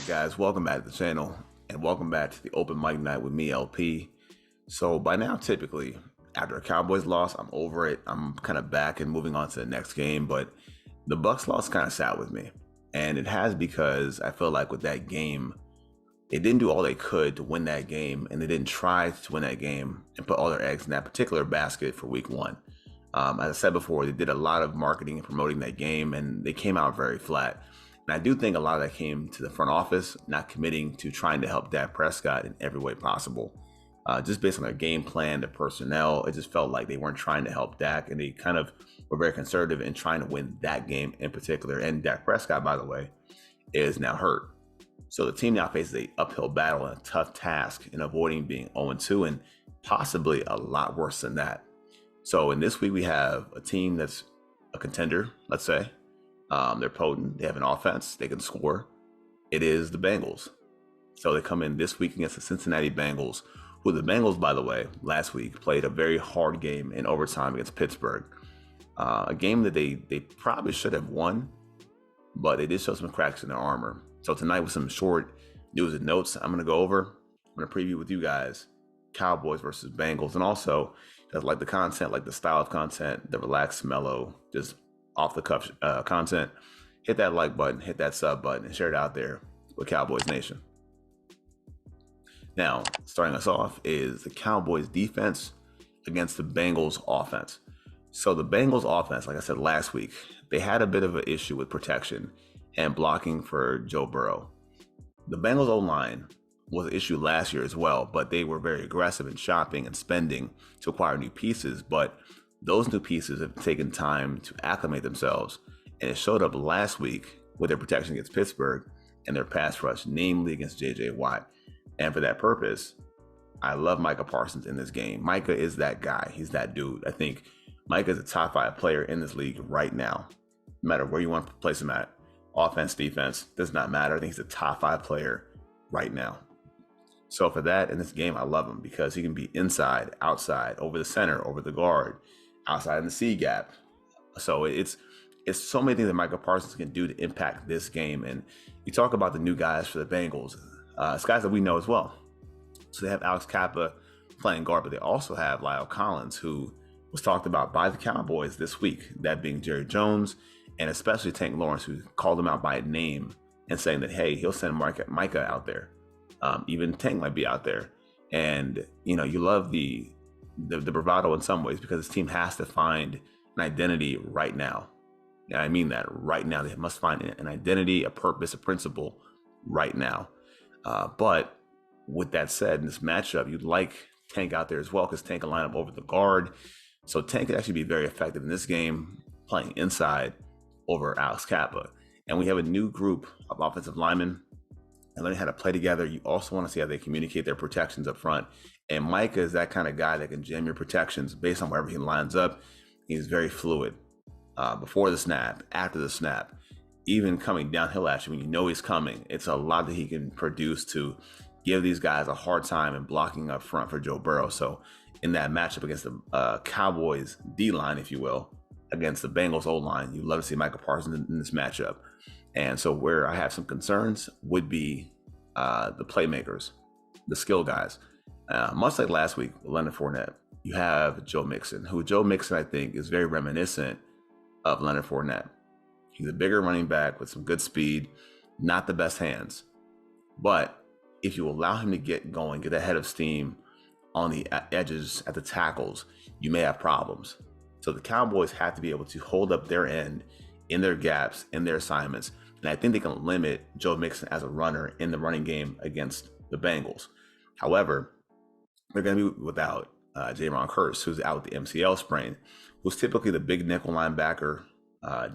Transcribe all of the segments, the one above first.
Hey guys, welcome back to the channel and welcome back to the open mic night with me, LP. So by now, typically, after a Cowboys loss, I'm over it. I'm kind of back and moving on to the next game, but the Bucs loss kind of sat with me. And it has because I feel like with that game, they didn't do all they could to win that game, and they didn't try to win that game and put all their eggs in that particular basket for week one. As I said before, they did a lot of marketing and promoting that game, and they came out very flat. And I do think a lot of that came to the front office, not committing to trying to help Dak Prescott in every way possible. Just based on their game plan, their personnel, it just felt like they weren't trying to help Dak, and they kind of were very conservative in trying to win that game in particular. And Dak Prescott, by the way, is now hurt. So the team now faces a uphill battle and a tough task in avoiding being 0-2 and possibly a lot worse than that. So in this week, we have a team that's a contender, let's say. They're potent. They have an offense. They can score. It is the Bengals. So they come in this week against the Cincinnati Bengals, who the Bengals, by the way, last week played a very hard game in overtime against Pittsburgh. A game that they probably should have won, but they did show some cracks in their armor. So tonight with some short news and notes, I'm going to go over. I'm going to preview with you guys Cowboys versus Bengals. And also, if you guys like the content, like the style of content, the relaxed, mellow, just off the cuff content, hit that like button, hit that sub button, and share it out there with Cowboys Nation. Now, starting us off is the Cowboys defense against the Bengals offense. So the Bengals offense, like I said last week, they had a bit of an issue with protection and blocking for Joe Burrow. The Bengals O-line was an issue last year as well, but they were very aggressive in shopping and spending to acquire new pieces. But those new pieces have taken time to acclimate themselves, and it showed up last week with their protection against Pittsburgh and their pass rush, namely against J.J. Watt. And for that purpose, I love Micah Parsons in this game. Micah is that guy. He's that dude. I think Micah is a top 5 player in this league right now. No matter where you want to place him at, offense, defense, does not matter. I think he's a top 5 player right now. So for that, in this game, I love him because he can be inside, outside, over the center, over the guard, outside in the C gap. So it's so many things that Micah Parsons can do to impact this game. And you talk about the new guys for the Bengals. It's guys that we know as well. So they have Alex Kappa playing guard, but they also have Lyle Collins, who was talked about by the Cowboys this week, that being Jerry Jones, and especially Tank Lawrence, who called him out by name and saying that, hey, he'll send Micah out there. Even Tank might be out there. And, you know, you love the bravado in some ways because this team has to find an identity right now. Yeah, I mean that right now. They must find an identity, a purpose, a principle right now. But with that said, in this matchup, you'd like Tank out there as well because Tank can line up over the guard. So Tank could actually be very effective in this game playing inside over Alex Kappa. And we have a new group of offensive linemen and learning how to play together. You also want to see how they communicate their protections up front. And Micah is that kind of guy that can jam your protections based on wherever he lines up. He's very fluid before the snap, after the snap, even coming downhill at you when you know he's coming. It's a lot that he can produce to give these guys a hard time and blocking up front for Joe Burrow. So in that matchup against the Cowboys D-line, if you will, against the Bengals O-line, you'd love to see Micah Parsons in this matchup. And so where I have some concerns would be the playmakers, the skill guys. Much like last week with Leonard Fournette, you have Joe Mixon, who Joe Mixon, I think, is very reminiscent of Leonard Fournette. He's a bigger running back with some good speed, not the best hands. But if you allow him to get going, get ahead of steam on the edges at the tackles, you may have problems. So the Cowboys have to be able to hold up their end in their gaps, in their assignments. And I think they can limit Joe Mixon as a runner in the running game against the Bengals. However, they're going to be without Jaron Kearse, who's out with the MCL sprain, who's typically the big nickel linebacker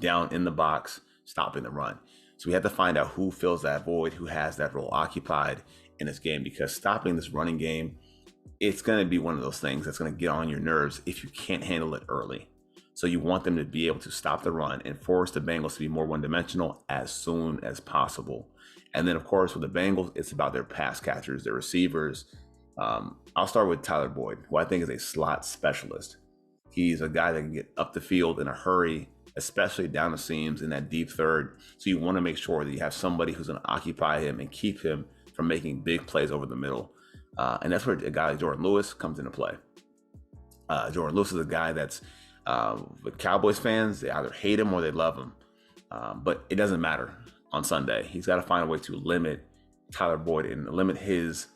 down in the box, stopping the run. So we have to find out who fills that void, who has that role occupied in this game, because stopping this running game, it's going to be one of those things that's going to get on your nerves if you can't handle it early. So you want them to be able to stop the run and force the Bengals to be more one-dimensional as soon as possible. And then, of course, with the Bengals, it's about their pass catchers, their receivers. I'll start with Tyler Boyd, who I think is a slot specialist. He's a guy that can get up the field in a hurry, especially down the seams in that deep third. So you want to make sure that you have somebody who's going to occupy him and keep him from making big plays over the middle. And that's where a guy like Jordan Lewis comes into play. Jordan Lewis is a guy that's with Cowboys fans, they either hate him or they love him. But it doesn't matter on Sunday. He's got to find a way to limit Tyler Boyd and limit his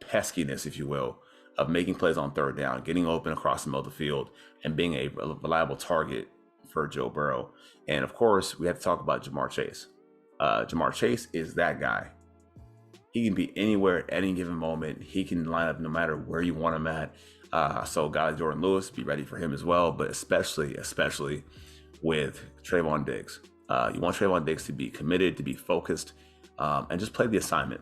peskiness, if you will, of making plays on third down, getting open across the middle of the field, and being a reliable target for Joe Burrow. And of course, we have to talk about Ja'Marr Chase. Ja'Marr Chase is that guy. He can be anywhere at any given moment. He can line up no matter where you want him at. So guys, Jordan Lewis, be ready for him as well, but especially with Trayvon Diggs. You want Trayvon Diggs to be committed, to be focused, and just play the assignment.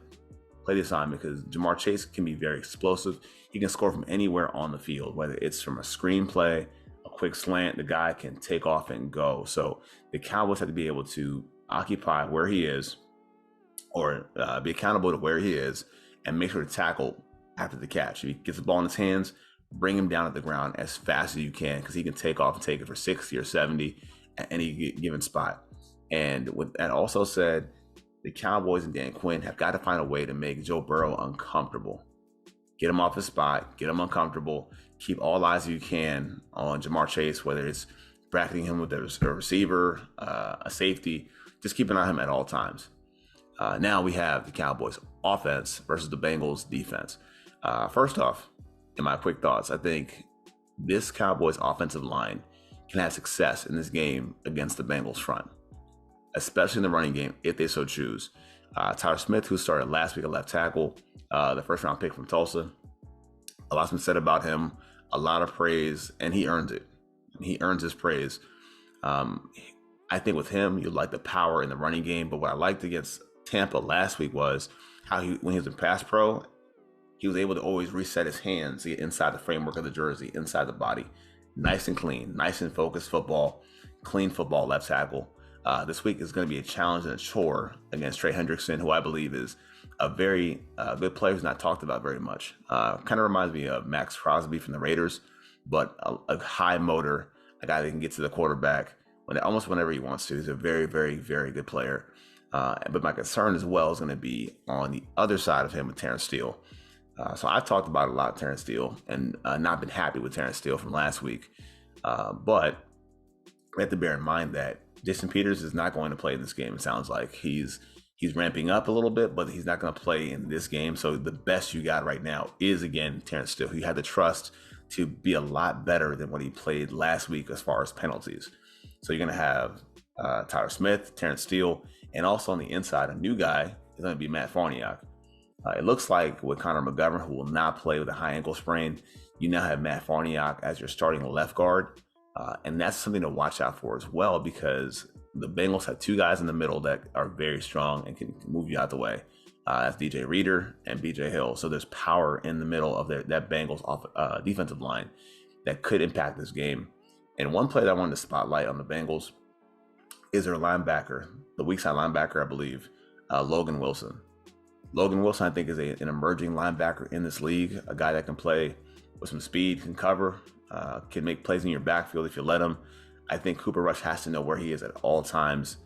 Play the assignment, because Ja'Marr Chase can be very explosive. He can score from anywhere on the field, whether it's from a screen play, a quick slant. The guy can take off and go. So the Cowboys have to be able to occupy where he is, or be accountable to where he is, and make sure to tackle after the catch. If he gets the ball in his hands, bring him down at the ground as fast as you can, because he can take off and take it for 60 or 70 at any given spot. And with that also said, the Cowboys and Dan Quinn have got to find a way to make Joe Burrow uncomfortable. Get him off his spot, get him uncomfortable, keep all eyes you can on Ja'Marr Chase, whether it's bracketing him with a receiver, a safety, just keep an eye on him at all times. Now we have the Cowboys offense versus the Bengals defense. First off, in my quick thoughts, I think this Cowboys offensive line can have success in this game against the Bengals front, especially in the running game if they so choose. Tyler Smith, who started last week at left tackle, the first round pick from Tulsa, a lot's been said about him, a lot of praise, and he earns it. He earns his praise. I think with him, you like the power in the running game, but what I liked against Tampa last week was how when he was in pass pro, he was able to always reset his hands inside the framework of the jersey, inside the body. Nice and clean, nice and focused football, clean football left tackle. This week is going to be a challenge and a chore against Trey Hendrickson, who I believe is a very good player who's not talked about very much. Kind of reminds me of Max Crosby from the Raiders, but a high motor, a guy that can get to the quarterback almost whenever he wants to. He's a very, very, very good player. But my concern as well is going to be on the other side of him with Terrence Steele. So I've talked about a lot of Terrence Steele and not been happy with Terrence Steele from last week. But we have to bear in mind that Jason Peters is not going to play in this game. It sounds like he's ramping up a little bit, but he's not going to play in this game. So the best you got right now is, again, Terrence Steele, who you had to trust to be a lot better than what he played last week as far as penalties. So you're going to have Tyler Smith, Terrence Steele, and also on the inside, a new guy is going to be Matt Farniok. It looks like with Connor McGovern, who will not play with a high ankle sprain, you now have Matt Farniok as your starting left guard. And that's something to watch out for as well, because the Bengals have two guys in the middle that are very strong and can move you out the way. That's DJ Reader and BJ Hill. So there's power in the middle of that Bengals defensive line that could impact this game. And one play that I wanted to spotlight on the Bengals is their linebacker, the weak side linebacker, I believe, Logan Wilson. Logan Wilson, I think, is an emerging linebacker in this league, a guy that can play with some speed, can cover, can make plays in your backfield if you let him. I think Cooper Rush has to know where he is at all times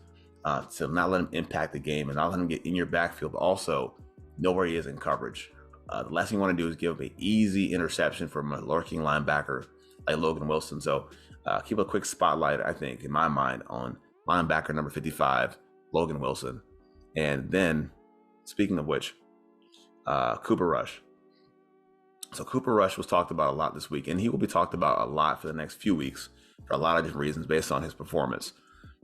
to not let him impact the game and not let him get in your backfield, but also know where he is in coverage. The last thing you want to do is give up an easy interception from a lurking linebacker like Logan Wilson. So keep a quick spotlight, I think, in my mind, on linebacker number 55, Logan Wilson. And then, speaking of which, Cooper Rush. So Cooper Rush was talked about a lot this week, and he will be talked about a lot for the next few weeks for a lot of different reasons based on his performance.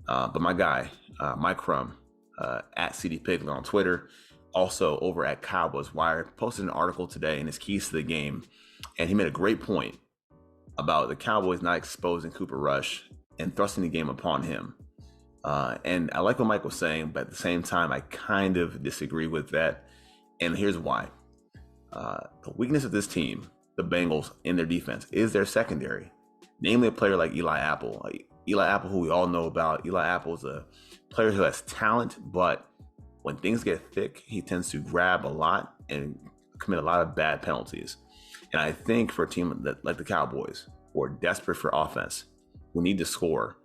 But my guy, Mike Crum, at CD Piglet on Twitter, also over at Cowboys Wire, posted an article today in his keys to the game, and he made a great point about the Cowboys not exposing Cooper Rush and thrusting the game upon him. And I like what Mike was saying, but at the same time, I kind of disagree with that. And here's why. The weakness of this team, the Bengals, in their defense is their secondary, namely a player like Eli Apple. Eli Apple, who we all know about. Eli Apple is a player who has talent, but when things get thick, he tends to grab a lot and commit a lot of bad penalties. And I think for a team like the Cowboys, who are desperate for offense, who need to score,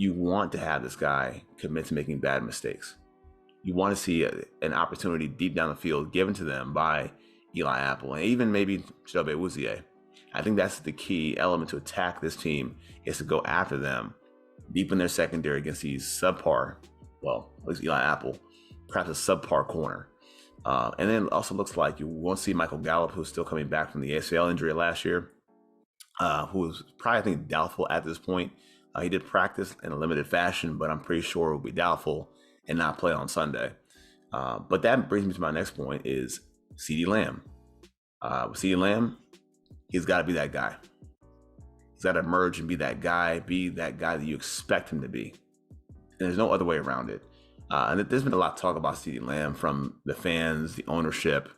you want to have this guy commit to making bad mistakes. You want to see an opportunity deep down the field given to them by Eli Apple and even maybe Chidobe Awuzie. I think that's the key element to attack this team, is to go after them deep in their secondary against these subpar, well, at least Eli Apple, perhaps a subpar corner. And then it also looks like you won't see Michael Gallup, who's still coming back from the ACL injury last year, who is probably, I think, doubtful at this point. He did practice in a limited fashion, but I'm pretty sure will be doubtful and not play on Sunday. But that brings me to my next point, is CeeDee Lamb. With CeeDee Lamb, he's got to be that guy. He's got to emerge and be that guy that you expect him to be. And there's no other way around it. And there's been a lot of talk about CeeDee Lamb from the fans, the ownership,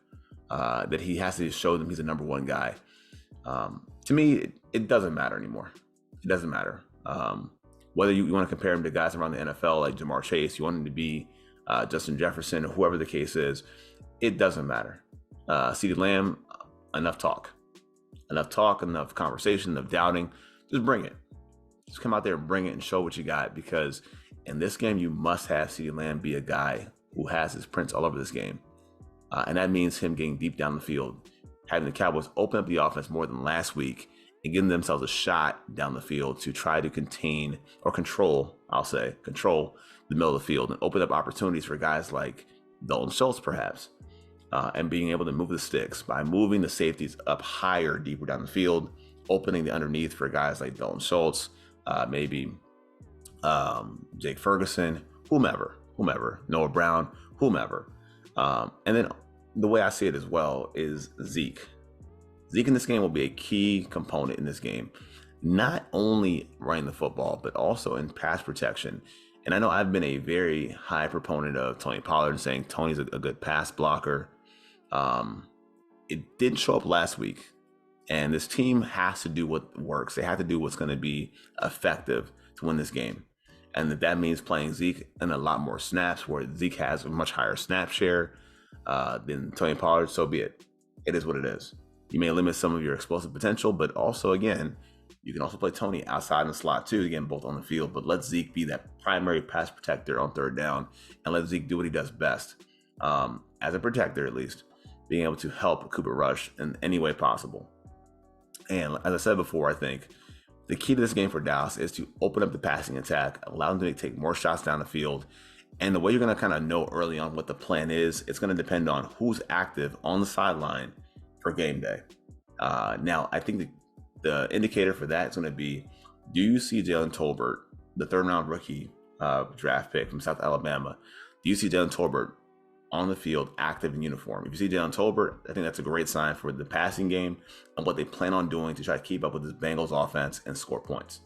that he has to show them he's a number one guy. To me, it doesn't matter anymore. It doesn't matter. Whether you want to compare him to guys around the NFL like Jamar Chase, you want him to be Justin Jefferson, or whoever the case is, it doesn't matter. CeeDee Lamb, enough talk, enough conversation, enough doubting. Just bring it. Just come out there and bring it and show what you got, because in this game, you must have CeeDee Lamb be a guy who has his prints all over this game. And that means him getting deep down the field, having the Cowboys open up the offense more than last week and giving themselves a shot down the field to try to contain or control the middle of the field and open up opportunities for guys like Dalton Schultz, perhaps, and being able to move the sticks by moving the safeties up higher, deeper down the field, opening the underneath for guys like Dalton Schultz, maybe Jake Ferguson, whomever, Noah Brown, whomever. And then the way I see it as well is Zeke. Zeke in this game will be a key component in this game, not only running the football, but also in pass protection. And I know I've been a very high proponent of Tony Pollard, saying Tony's a good pass blocker. It didn't show up last week, and this team has to do what works. They have to do what's going to be effective to win this game. And that means playing Zeke in a lot more snaps, where Zeke has a much higher snap share than Tony Pollard. So be it. It is what it is. You may limit some of your explosive potential, but also, again, you can also play Tony outside in the slot too, again, both on the field. But let Zeke be that primary pass protector on third down, and let Zeke do what he does best, as a protector at least, being able to help Cooper Rush in any way possible. And as I said before, I think the key to this game for Dallas is to open up the passing attack, allow them to take more shots down the field. And the way you're going to kind of know early on what the plan is, it's going to depend on who's active on the sideline for game day. Now, I think the indicator for that is going to be, do you see Jalen Tolbert, the third round rookie draft pick from South Alabama? Do you see Jalen Tolbert on the field, active in uniform? If you see Jalen Tolbert, I think that's a great sign for the passing game and what they plan on doing to try to keep up with this Bengals offense and score points.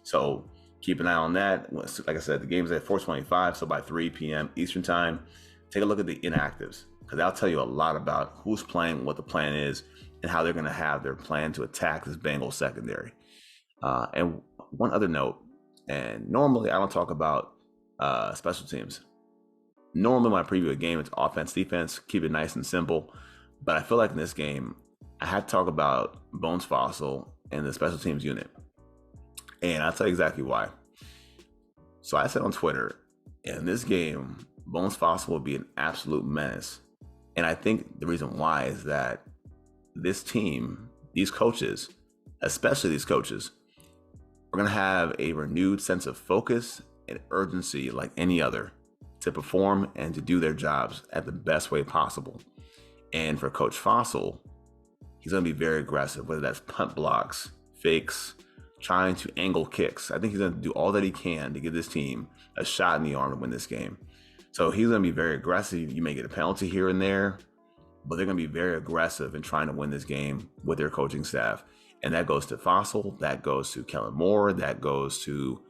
So keep an eye on that. Like I said, the game's at 4:25, so by 3 p.m. Eastern time, take a look at the inactives, because that'll tell you a lot about who's playing, what the plan is, and how they're going to have their plan to attack this Bengals secondary. And one other note, and normally I don't talk about special teams. Normally when I preview a game, it's offense, defense, keep it nice and simple. But I feel like in this game, I had to talk about Bones Fossil and the special teams unit. And I'll tell you exactly why. So I said on Twitter, in this game, Bones Fossil will be an absolute menace. And I think the reason why is that this team, these coaches, especially these coaches, are going to have a renewed sense of focus and urgency like any other to perform and to do their jobs at the best way possible. And for Coach Fossil, he's going to be very aggressive, whether that's punt blocks, fakes, trying to angle kicks. I think he's going to do all that he can to give this team a shot in the arm to win this game. So he's going to be very aggressive. You may get a penalty here and there, but they're going to be very aggressive in trying to win this game with their coaching staff. And that goes to Fossil, that goes to Kellen Moore, that goes to,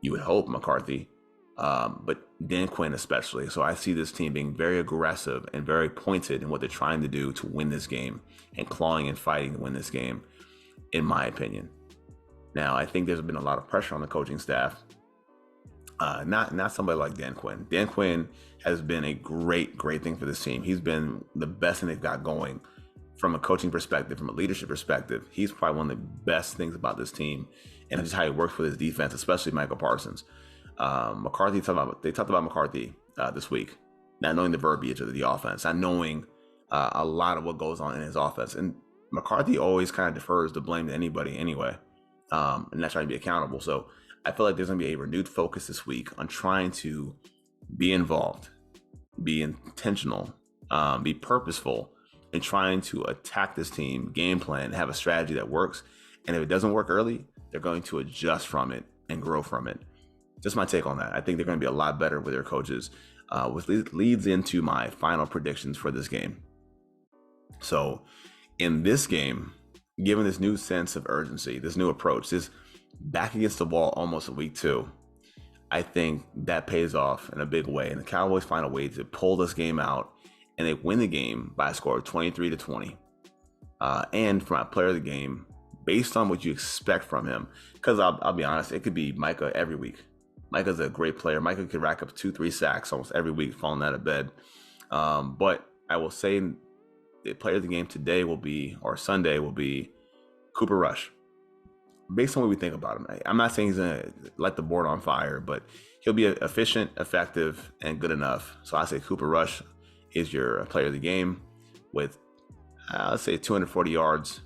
you would hope, McCarthy, but Dan Quinn especially. So I see this team being very aggressive and very pointed in what they're trying to do to win this game, and clawing and fighting to win this game, in my opinion. Now, I think there's been a lot of pressure on the coaching staff. Not somebody like Dan Quinn. Dan Quinn has been a great thing for this team. He's been the best thing they've got going from a coaching perspective, from a leadership perspective. He's probably one of the best things about this team. and just how he works with his defense, especially Michael Parsons. McCarthy talked about McCarthy this week, not knowing the verbiage of the offense, not knowing a lot of what goes on in his offense. And McCarthy always kind of defers the blame to anybody anyway, and not trying to be accountable. So I feel like there's going to be a renewed focus this week on trying to be involved, be intentional, be purposeful in trying to attack this team, game plan, have a strategy that works. And if it doesn't work early, they're going to adjust from it and grow from it. Just my take on that. I think they're going to be a lot better with their coaches, which leads into my final predictions for this game. So in this game, given this new sense of urgency, this new approach, this back against the wall almost a week 2, I think that pays off in a big way. And the Cowboys find a way to pull this game out, and they win the game by a score of 23-20. And for my player of the game, based on what you expect from him, because I'll be honest, it could be Micah every week. Micah's a great player. Micah could rack up 2-3 sacks almost every week falling out of bed. But I will say the player of the game today will be, or Sunday will be, Cooper Rush. Based on what we think about him, I'm not saying he's going to light the board on fire, but he'll be efficient, effective, and good enough. So I say Cooper Rush is your player of the game with, let's say, 240 yards,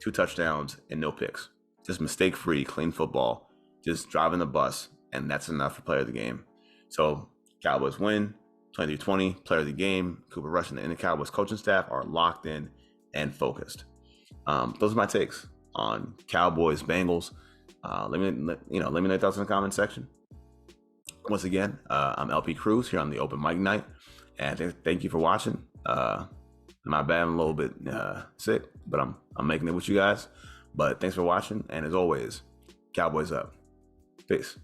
2 touchdowns, and no picks. Just mistake-free, clean football, just driving the bus, and that's enough for player of the game. So Cowboys win, 23-20, player of the game. Cooper Rush and the Cowboys coaching staff are locked in and focused. Those are my takes on Cowboys, Bengals. Let me know your thoughts in the comment section. Once again, I'm LP Cruz here on the Open Mic Night, and thank you for watching. My bad, I'm a little bit sick, but I'm making it with you guys. But thanks for watching, and as always, Cowboys up. Peace.